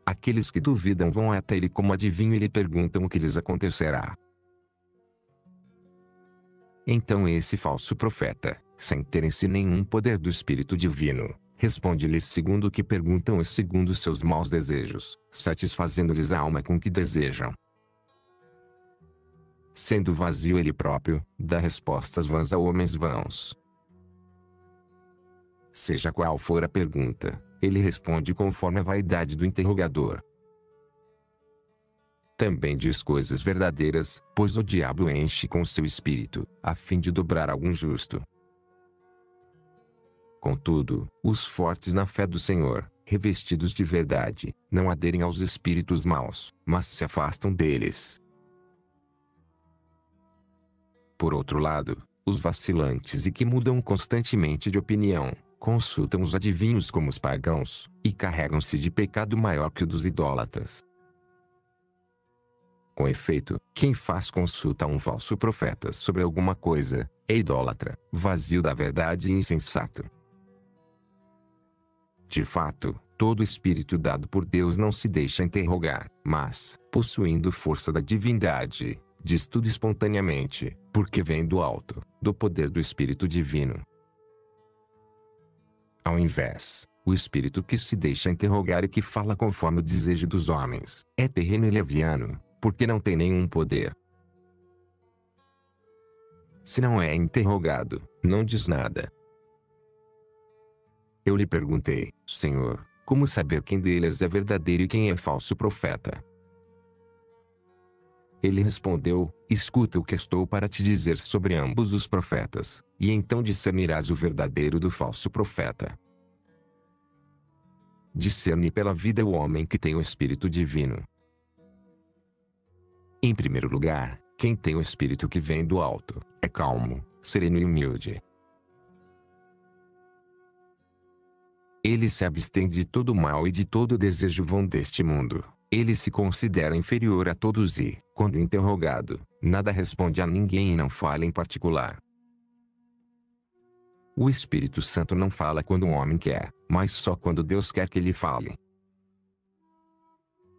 Aqueles que duvidam vão até ele como adivinho e lhe perguntam o que lhes acontecerá. Então esse falso profeta, sem ter em si nenhum poder do Espírito Divino, responde-lhes segundo o que perguntam e segundo seus maus desejos, satisfazendo-lhes a alma com o que desejam. Sendo vazio ele próprio, dá respostas vãs a homens vãos. Seja qual for a pergunta, ele responde conforme a vaidade do interrogador. Também diz coisas verdadeiras, pois o diabo enche com seu espírito, a fim de dobrar algum justo. Contudo, os fortes na fé do Senhor, revestidos de verdade, não aderem aos espíritos maus, mas se afastam deles. Por outro lado, os vacilantes e que mudam constantemente de opinião, consultam os adivinhos como os pagãos, e carregam-se de pecado maior que o dos idólatras. Com efeito, quem faz consulta a um falso profeta sobre alguma coisa, é idólatra, vazio da verdade e insensato. De fato, todo espírito dado por Deus não se deixa interrogar, mas, possuindo força da divindade, diz tudo espontaneamente, porque vem do alto, do poder do Espírito Divino. Ao invés, o espírito que se deixa interrogar e que fala conforme o desejo dos homens, é terreno e leviano, porque não tem nenhum poder. Se não é interrogado, não diz nada. Eu lhe perguntei, Senhor, como saber quem deles é verdadeiro e quem é falso profeta? Ele respondeu, escuta o que estou para te dizer sobre ambos os profetas, e então discernirás o verdadeiro do falso profeta. Discerne pela vida o homem que tem o Espírito Divino. Em primeiro lugar, quem tem o Espírito que vem do alto, é calmo, sereno e humilde. Ele se abstém de todo mal e de todo desejo vão deste mundo. Ele se considera inferior a todos e, quando interrogado, nada responde a ninguém e não fala em particular. O Espírito Santo não fala quando um homem quer, mas só quando Deus quer que ele fale.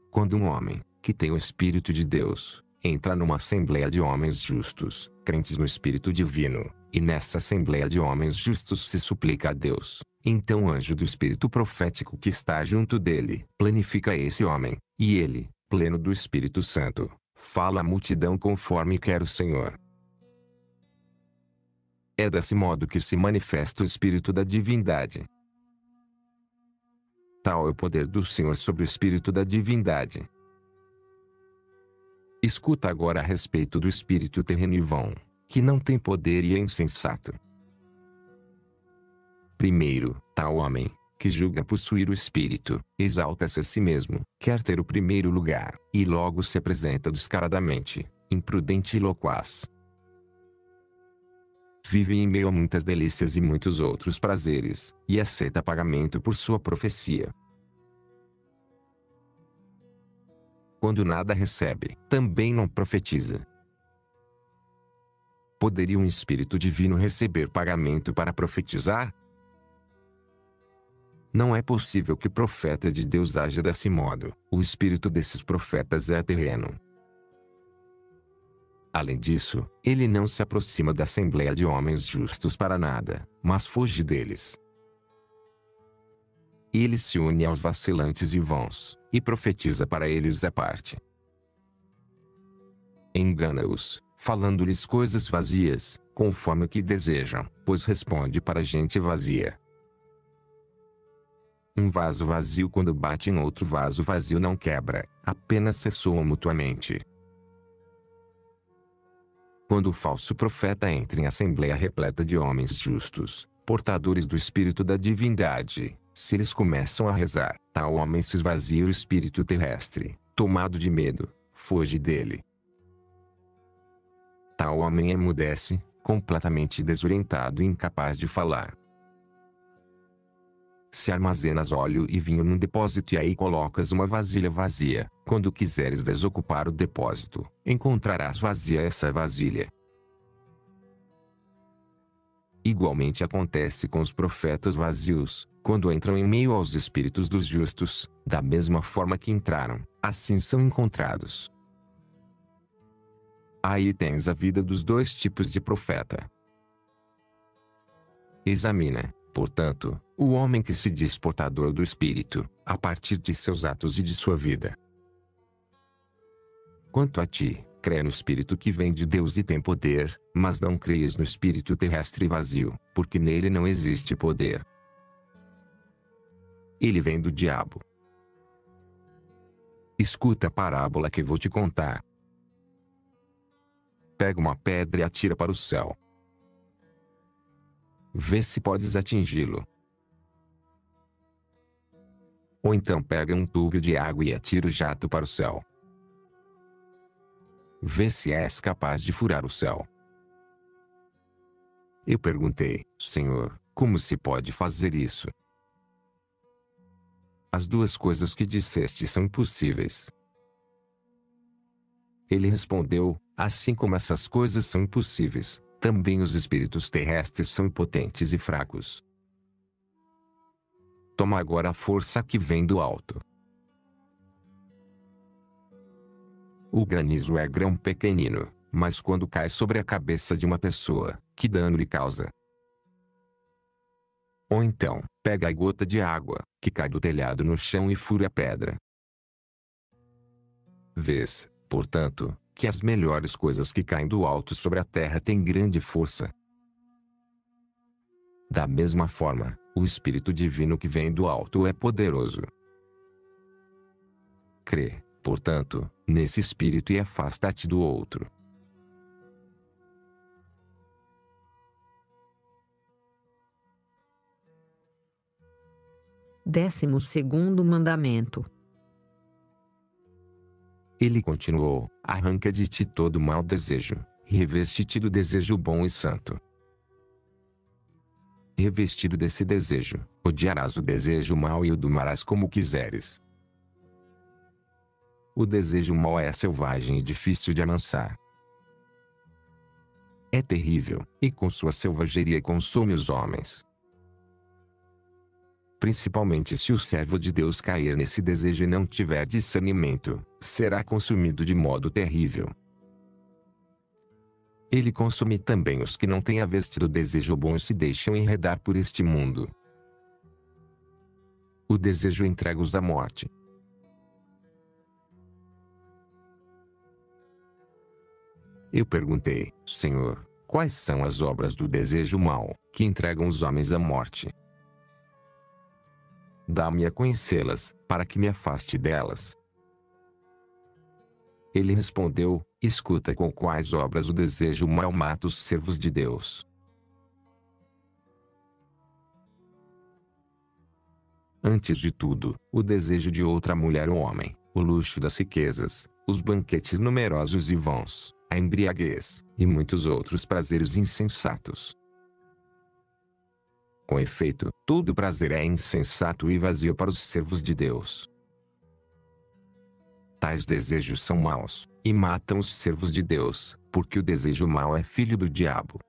Quando um homem, que tem o Espírito de Deus, entra numa assembleia de homens justos, crentes no Espírito Divino, e nessa assembleia de homens justos se suplica a Deus, então o anjo do Espírito profético que está junto dele, planifica esse homem, e ele, pleno do Espírito Santo, fala à multidão conforme quer o Senhor. É desse modo que se manifesta o Espírito da divindade. Tal é o poder do Senhor sobre o Espírito da divindade. Escuta agora a respeito do espírito terreno e vão, que não tem poder e é insensato. Primeiro, tal homem, que julga possuir o espírito, exalta-se a si mesmo, quer ter o primeiro lugar, e logo se apresenta descaradamente, imprudente e loquaz. Vive em meio a muitas delícias e muitos outros prazeres, e aceita pagamento por sua profecia. Quando nada recebe, também não profetiza. Poderia um espírito divino receber pagamento para profetizar? Não é possível que o profeta de Deus haja desse modo. O espírito desses profetas é terreno. Além disso, ele não se aproxima da assembleia de homens justos para nada, mas foge deles. Ele se une aos vacilantes e vãos, e profetiza para eles à parte. Engana-os, falando-lhes coisas vazias, conforme o que desejam, pois responde para gente vazia. Um vaso vazio quando bate em outro vaso vazio não quebra, apenas se soam mutuamente. Quando o falso profeta entra em assembleia repleta de homens justos, portadores do Espírito da divindade, se eles começam a rezar, tal homem se esvazia o espírito terrestre, tomado de medo, foge dele. Tal homem emudece, completamente desorientado e incapaz de falar. Se armazenas óleo e vinho num depósito e aí colocas uma vasilha vazia, quando quiseres desocupar o depósito, encontrarás vazia essa vasilha. Igualmente acontece com os profetas vazios, quando entram em meio aos espíritos dos justos, da mesma forma que entraram, assim são encontrados. Aí tens a vida dos dois tipos de profeta. Examina, portanto, o homem que se diz portador do Espírito, a partir de seus atos e de sua vida. Quanto a ti, crê no Espírito que vem de Deus e tem poder, mas não creias no espírito terrestre vazio, porque nele não existe poder. Ele vem do diabo. Escuta a parábola que vou te contar. Pega uma pedra e atira para o céu. Vê se podes atingi-lo. Ou então pega um tubo de água e atira o jato para o céu. Vê se és capaz de furar o céu. Eu perguntei, Senhor, como se pode fazer isso? As duas coisas que disseste são impossíveis. Ele respondeu, assim como essas coisas são impossíveis, também os espíritos terrestres são impotentes e fracos. Toma agora a força que vem do alto. O granizo é grão pequenino, mas quando cai sobre a cabeça de uma pessoa, que dano lhe causa? Ou então, pega a gota de água, que cai do telhado no chão e fura a pedra. Vês, portanto, que as melhores coisas que caem do alto sobre a terra têm grande força. Da mesma forma, o Espírito Divino que vem do alto é poderoso. Crê, portanto, nesse Espírito e afasta-te do outro. Décimo segundo mandamento. Ele continuou, arranca de ti todo mau desejo, e reveste-te do desejo bom e santo. Revestido desse desejo, odiarás o desejo mau e o domarás como quiseres. O desejo mau é selvagem e difícil de amansar. é terrível, e com sua selvageria consome os homens. Principalmente se o servo de Deus cair nesse desejo e não tiver discernimento, será consumido de modo terrível. Ele consome também os que não têm a veste do desejo bom e se deixam enredar por este mundo. O desejo entrega-os à morte. Eu perguntei, Senhor, quais são as obras do desejo mau, que entregam os homens à morte? Dá-me a conhecê-las, para que me afaste delas. Ele respondeu, escuta com quais obras o desejo mau mata os servos de Deus. Antes de tudo, o desejo de outra mulher ou homem, o luxo das riquezas, os banquetes numerosos e vãos, a embriaguez, e muitos outros prazeres insensatos. Com efeito, todo prazer é insensato e vazio para os servos de Deus. Tais desejos são maus, e matam os servos de Deus, porque o desejo mau é filho do diabo.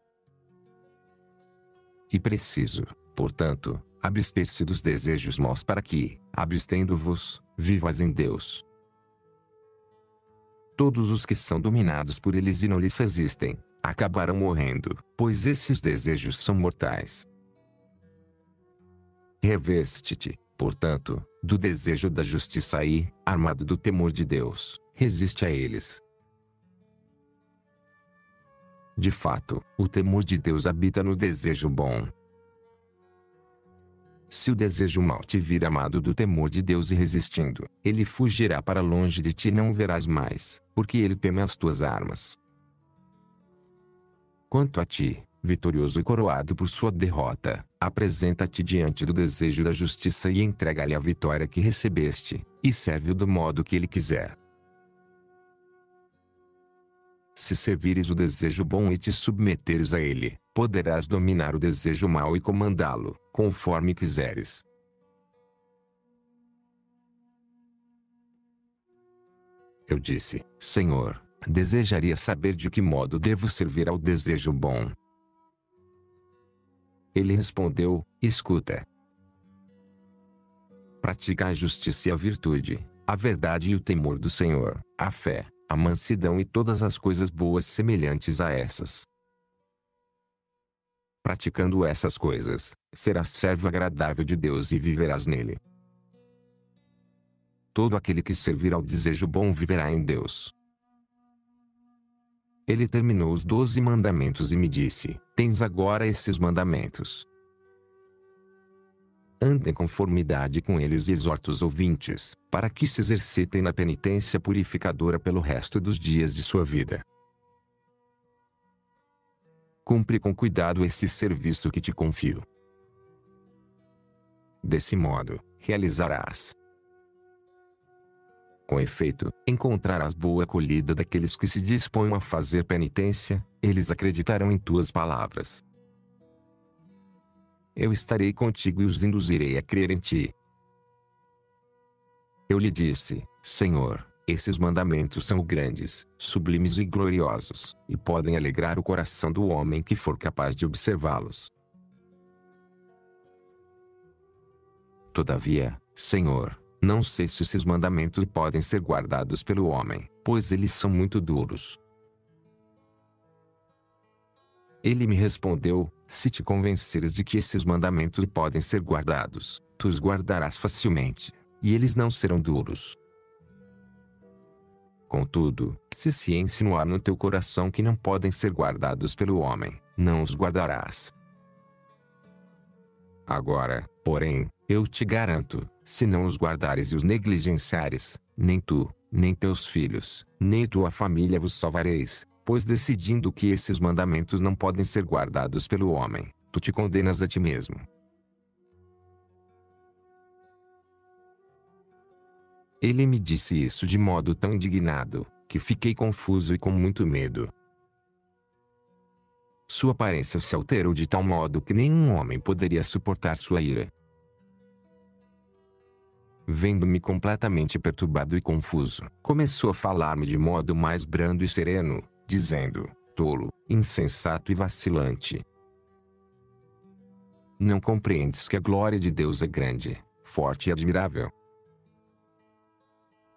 E preciso, portanto, abster-se dos desejos maus para que, abstendo-vos, vivas em Deus. Todos os que são dominados por eles e não lhes resistem, acabarão morrendo, pois esses desejos são mortais. Reveste-te, portanto, do desejo da justiça e, armado do temor de Deus, resiste a eles. De fato, o temor de Deus habita no desejo bom. Se o desejo mau te vir amado do temor de Deus e resistindo, ele fugirá para longe de ti e não o verás mais, porque ele teme as tuas armas. Quanto a ti, vitorioso e coroado por sua derrota, apresenta-te diante do desejo da justiça e entrega-lhe a vitória que recebeste, e serve-o do modo que ele quiser. Se servires o desejo bom e te submeteres a ele, poderás dominar o desejo mau e comandá-lo, conforme quiseres. Eu disse, Senhor, desejaria saber de que modo devo servir ao desejo bom. Ele respondeu, escuta. Pratica a justiça e a virtude, a verdade e o temor do Senhor, a fé, a mansidão e todas as coisas boas semelhantes a essas. Praticando essas coisas, serás servo agradável de Deus e viverás nele. Todo aquele que servir ao desejo bom viverá em Deus. Ele terminou os 12 mandamentos e me disse, tens agora esses mandamentos. Anda em conformidade com eles e exorta os ouvintes, para que se exercitem na penitência purificadora pelo resto dos dias de sua vida. Cumpre com cuidado esse serviço que te confio. Desse modo, realizarás. Com efeito, encontrarás boa acolhida daqueles que se dispõem a fazer penitência, eles acreditarão em tuas palavras. Eu estarei contigo e os induzirei a crer em ti. Eu lhe disse, Senhor, esses mandamentos são grandes, sublimes e gloriosos, e podem alegrar o coração do homem que for capaz de observá-los. Todavia, Senhor, não sei se esses mandamentos podem ser guardados pelo homem, pois eles são muito duros. Ele me respondeu, se te convenceres de que esses mandamentos podem ser guardados, tu os guardarás facilmente, e eles não serão duros. Contudo, se insinuar no teu coração que não podem ser guardados pelo homem, não os guardarás. Agora, porém, eu te garanto, se não os guardares e os negligenciares, nem tu, nem teus filhos, nem tua família vos salvareis, pois decidindo que esses mandamentos não podem ser guardados pelo homem, tu te condenas a ti mesmo. Ele me disse isso de modo tão indignado, que fiquei confuso e com muito medo. Sua aparência se alterou de tal modo que nenhum homem poderia suportar sua ira. Vendo-me completamente perturbado e confuso, começou a falar-me de modo mais brando e sereno, dizendo, tolo, insensato e vacilante. Não compreendes que a glória de Deus é grande, forte e admirável?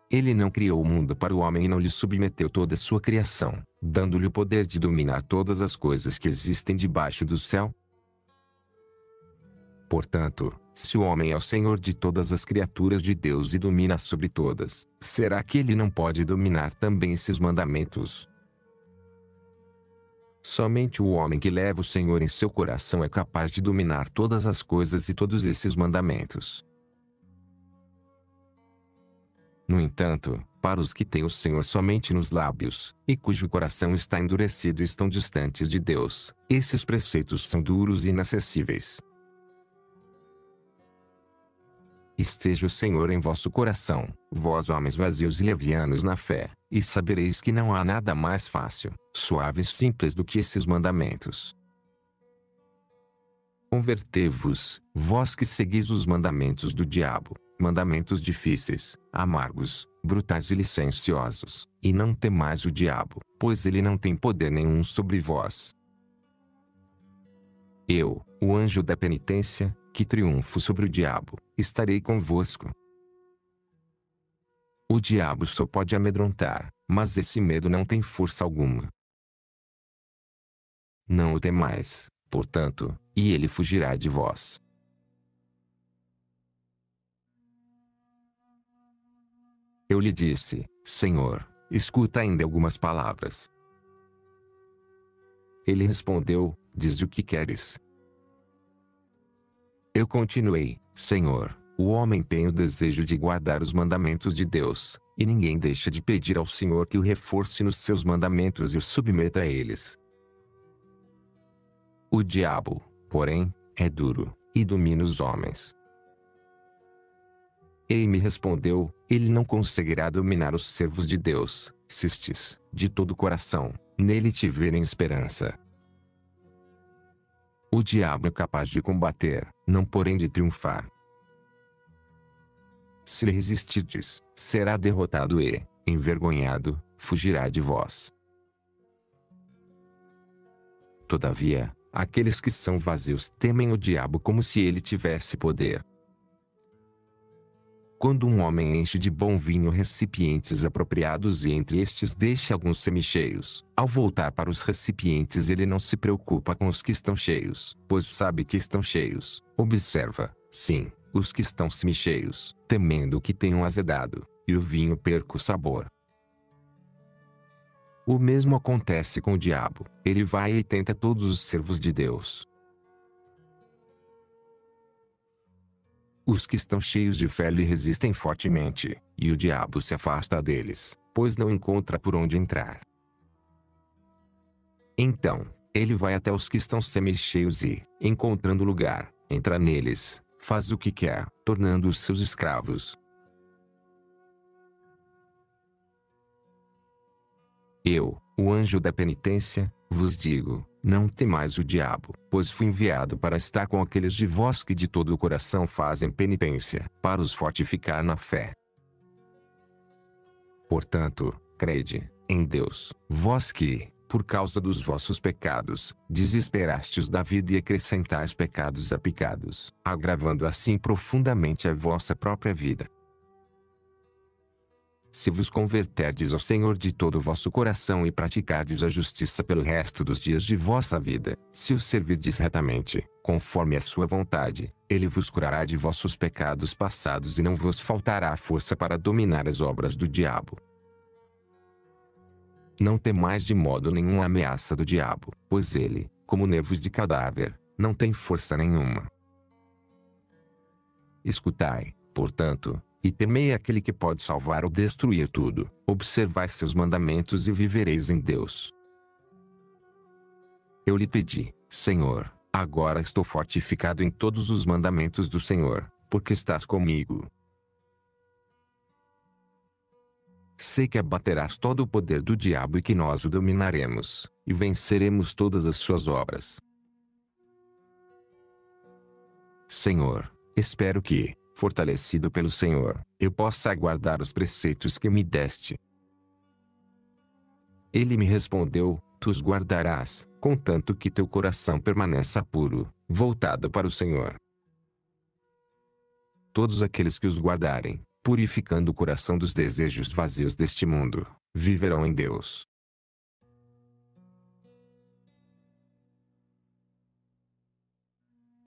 Ele não criou o mundo para o homem e não lhe submeteu toda a sua criação, dando-lhe o poder de dominar todas as coisas que existem debaixo do céu? Portanto, se o homem é o Senhor de todas as criaturas de Deus e domina sobre todas, será que ele não pode dominar também esses mandamentos? Somente o homem que leva o Senhor em seu coração é capaz de dominar todas as coisas e todos esses mandamentos. No entanto, para os que têm o Senhor somente nos lábios, e cujo coração está endurecido e estão distantes de Deus, esses preceitos são duros e inacessíveis. Esteja o Senhor em vosso coração, vós homens vazios e levianos na fé, e sabereis que não há nada mais fácil, suave e simples do que esses mandamentos. Convertei-vos, vós que seguis os mandamentos do diabo, mandamentos difíceis, amargos, brutais e licenciosos, e não temais o diabo, pois ele não tem poder nenhum sobre vós. Eu, o anjo da penitência, que triunfo sobre o diabo, estarei convosco. O diabo só pode amedrontar, mas esse medo não tem força alguma. Não o temais, portanto, e ele fugirá de vós. Eu lhe disse, Senhor, escuta ainda algumas palavras. Ele respondeu, dize o que queres. Eu continuei, Senhor, o homem tem o desejo de guardar os mandamentos de Deus, e ninguém deixa de pedir ao Senhor que o reforce nos seus mandamentos e o submeta a eles. O diabo, porém, é duro, e domina os homens. Ele me respondeu, ele não conseguirá dominar os servos de Deus, se estes, de todo o coração, nele tiverem esperança. O diabo é capaz de combater, não porém de triunfar. Se lhe resistirdes, será derrotado e, envergonhado, fugirá de vós. Todavia, aqueles que são vazios temem o diabo como se ele tivesse poder. Quando um homem enche de bom vinho recipientes apropriados e entre estes deixa alguns semicheios, ao voltar para os recipientes ele não se preocupa com os que estão cheios, pois sabe que estão cheios. Observa, sim, os que estão semicheios, temendo que tenham azedado, e o vinho perca o sabor. O mesmo acontece com o diabo, ele vai e tenta todos os servos de Deus. Os que estão cheios de fé lhe resistem fortemente, e o diabo se afasta deles, pois não encontra por onde entrar. Então, ele vai até os que estão semi-cheios e, encontrando lugar, entra neles, faz o que quer, tornando-os seus escravos. Eu, o anjo da penitência, vos digo, não temais o diabo, pois fui enviado para estar com aqueles de vós que de todo o coração fazem penitência, para os fortificar na fé. Portanto, crede em Deus, vós que, por causa dos vossos pecados, desesperastes da vida e acrescentais pecados a pecados, agravando assim profundamente a vossa própria vida. Se vos converterdes ao Senhor de todo o vosso coração e praticardes a justiça pelo resto dos dias de vossa vida, se o servirdes retamente, conforme a sua vontade, ele vos curará de vossos pecados passados e não vos faltará força para dominar as obras do diabo. Não temais de modo nenhum a ameaça do diabo, pois ele, como nervos de cadáver, não tem força nenhuma. Escutai, portanto, e temei aquele que pode salvar ou destruir tudo. Observai seus mandamentos e vivereis em Deus. Eu lhe pedi, Senhor, agora estou fortificado em todos os mandamentos do Senhor, porque estás comigo. Sei que abaterás todo o poder do diabo e que nós o dominaremos, e venceremos todas as suas obras. Senhor, espero que, fortalecido pelo Senhor, eu possa aguardar os preceitos que me deste. Ele me respondeu, Tu os guardarás, contanto que teu coração permaneça puro, voltado para o Senhor. Todos aqueles que os guardarem, purificando o coração dos desejos vazios deste mundo, viverão em Deus.